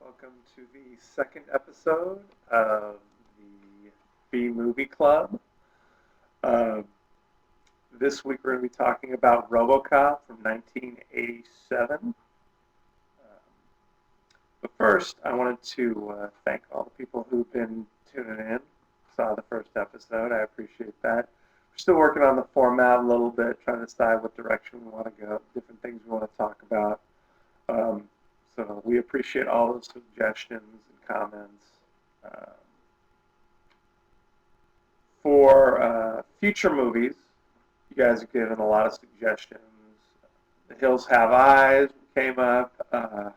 Welcome to the second episode of the B Movie Club. Uh, this week we're going to be talking about Robocop from 1987. But first, I wanted to thank all the people who've been tuning in. Saw the first episode. I appreciate that. We're still working on the format a little bit, trying to decide what direction we want to go, different things we want to talk about. So we appreciate all those suggestions and comments. For future movies, you guys have given a lot of suggestions. The Hills Have Eyes came up. The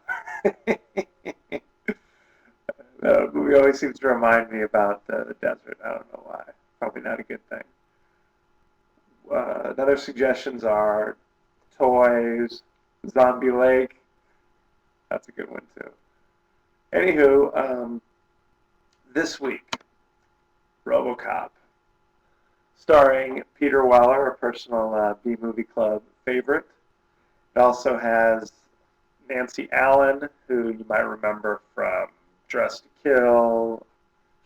movie always seems to remind me about the desert. I don't know why. Probably not a good thing. Other suggestions are Toys, Zombie Lake. That's a good one too. Anywho, this week, Robocop, starring Peter Weller, a personal B Movie Club favorite. It also has Nancy Allen, who you might remember from Dressed to Kill.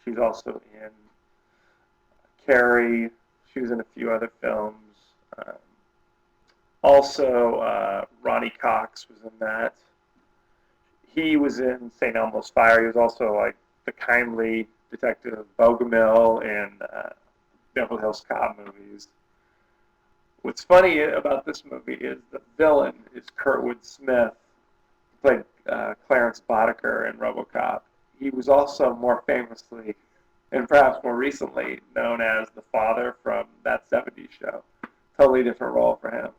She's also in Carrie. She was in a few other films. Also, Ronnie Cox was in that. He was in St. Elmo's Fire. He was also like the kindly Detective Bogomil in Beverly Hills Cop movies. What's funny about this movie is the villain is Kurtwood Smith, who played Clarence Boddicker in Robocop. He was also more famously, and perhaps more recently, known as the father from That 70s Show. Totally different role for him.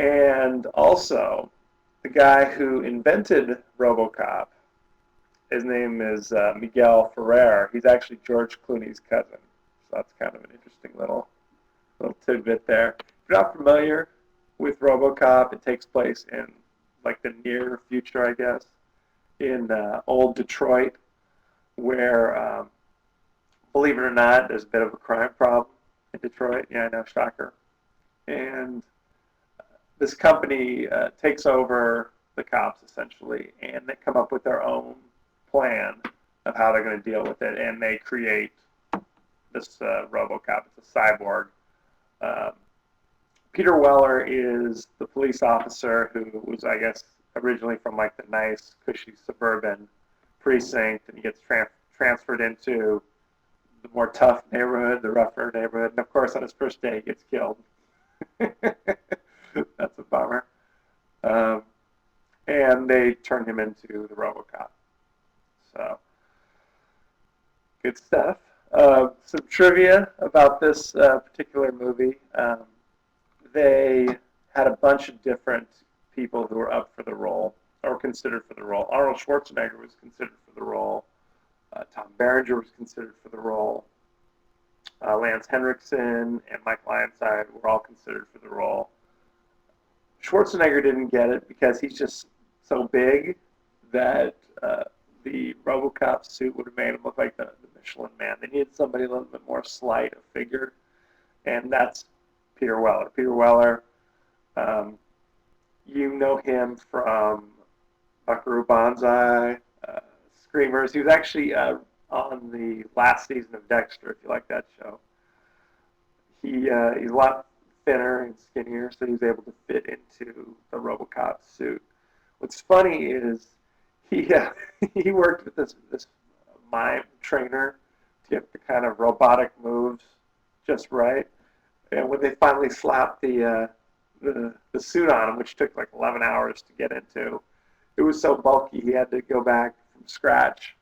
And also, the guy who invented Robocop, his name is Miguel Ferrer. He's actually George Clooney's cousin. So that's kind of an interesting little tidbit there. If you're not familiar with Robocop, it takes place in like the near future, I guess, in old Detroit, where, believe it or not, there's a bit of a crime problem in Detroit. Yeah, I know, shocker. And this company takes over the cops, essentially, and they come up with their own plan of how they're going to deal with it, and they create this Robocop. It's a cyborg. Peter Weller is the police officer who was, I guess, originally from like the nice, cushy suburban precinct, and he gets transferred into the more tough neighborhood, the rougher neighborhood, and of course on his first day he gets killed. That's a bummer. And they turn him into the Robocop. So, good stuff. Some trivia about this particular movie. They had a bunch of different people who were up for the role, or considered for the role. Arnold Schwarzenegger was considered for the role. Tom Berenger was considered for the role. Lance Henriksen and Michael Ironside were all considered for the role. Schwarzenegger didn't get it because he's just so big that the Robocop suit would have made him look like the Michelin Man. They needed somebody a little bit more slight of figure, and that's Peter Weller. Peter Weller, you know him from Buckaroo Banzai, Screamers. He was actually on the last season of Dexter, if you like that show. He's a lot thinner and skinnier, so he was able to fit into the Robocop suit. What's funny is he he worked with this mime trainer to get the kind of robotic moves just right. And when they finally slapped the suit on him, which took like 11 hours to get into, it was so bulky he had to go back from scratch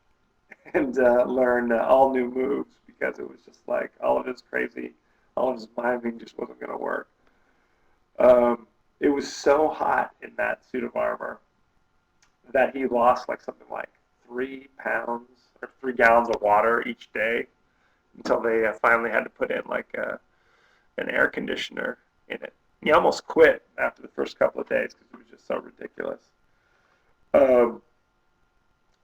and learn all new moves because it was just like all of his crazy, all of his miming just wasn't going to work. it was so hot in that suit of armor that he lost like something like 3 pounds or 3 gallons of water each day until they finally had to put in like an air conditioner in it. He almost quit after the first couple of days because it was just so ridiculous. Um,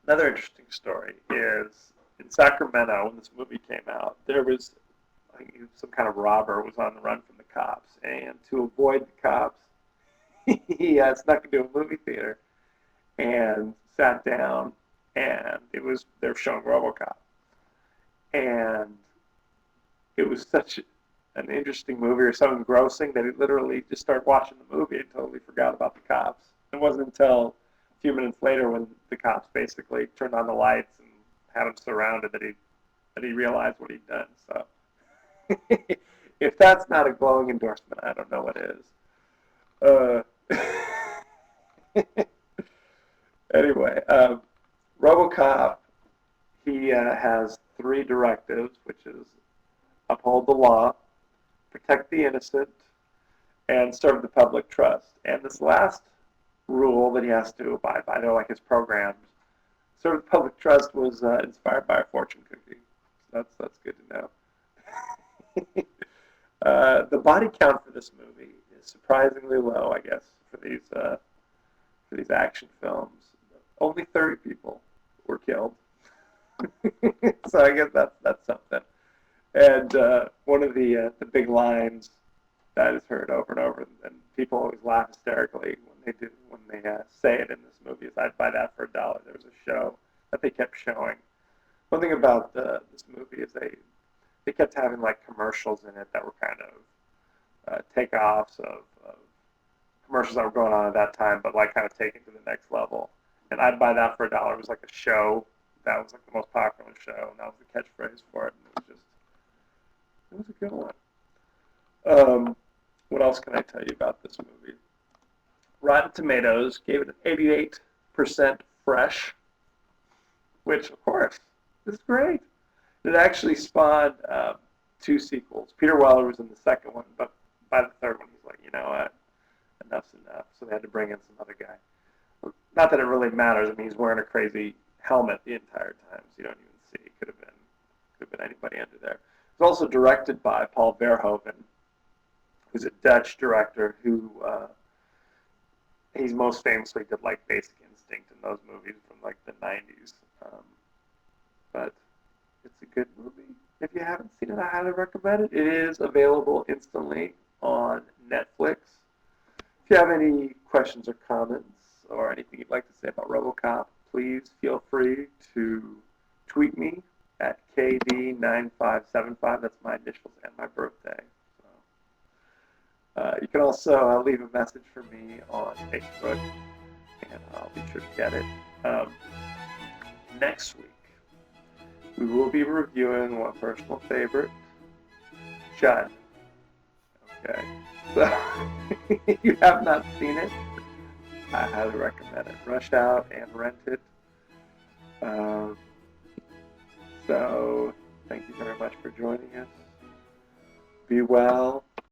Another interesting story is in Sacramento when this movie came out, there was I think some kind of robber was on the run from the cops, and to avoid the cops, he snuck into a movie theater and sat down, and they were showing Robocop, and it was such an interesting movie or so engrossing that he literally just started watching the movie and totally forgot about the cops. It wasn't until a few minutes later when the cops basically turned on the lights and had him surrounded that he realized what he'd done. So if that's not a glowing endorsement, I don't know what is. Anyway, RoboCop, he has 3 directives, which is uphold the law, protect the innocent, and serve the public trust. And this last rule that he has to abide by, they're like his programs. Serve the public trust was inspired by a fortune cookie. So that's good to know. The body count for this movie is surprisingly low, I guess, for these action films. Only 30 people were killed. So I guess that's something. And one of the big lines that is heard over and over, and people always laugh hysterically when they say it in this movie, is "I'd buy that for $1." There was a show that they kept showing. One thing about this movie is they kept having like commercials in it that were kind of takeoffs of commercials that were going on at that time, but like kind of taken to the next level. And "I'd buy that for $1" was like a show that was like the most popular show, and that was the catchphrase for it. And it was a good one. What else can I tell you about this movie? Rotten Tomatoes gave it an 88% fresh, which of course is great. It actually spawned 2 sequels. Peter Weller was in the second one, but by the third one, he's like, you know what, enough's enough. So they had to bring in some other guy. Not that it really matters. I mean, he's wearing a crazy helmet the entire time, so you don't even see. It could have been anybody under there. It was also directed by Paul Verhoeven, who's a Dutch director who he's most famously did like Basic Instinct in those movies from like the 90s. But it's a good movie. If you haven't seen it, I highly recommend it. It is available instantly on Netflix. If you have any questions or comments or anything you'd like to say about RoboCop, please feel free to tweet me at KD9575. That's my initials and my birthday. You can also leave a message for me on Facebook, and I'll be sure to get it. Next week, we will be reviewing one personal favorite, Judd. Okay, so if you have not seen it, I highly recommend it. Rush out and rent it. So, thank you very much for joining us. Be well.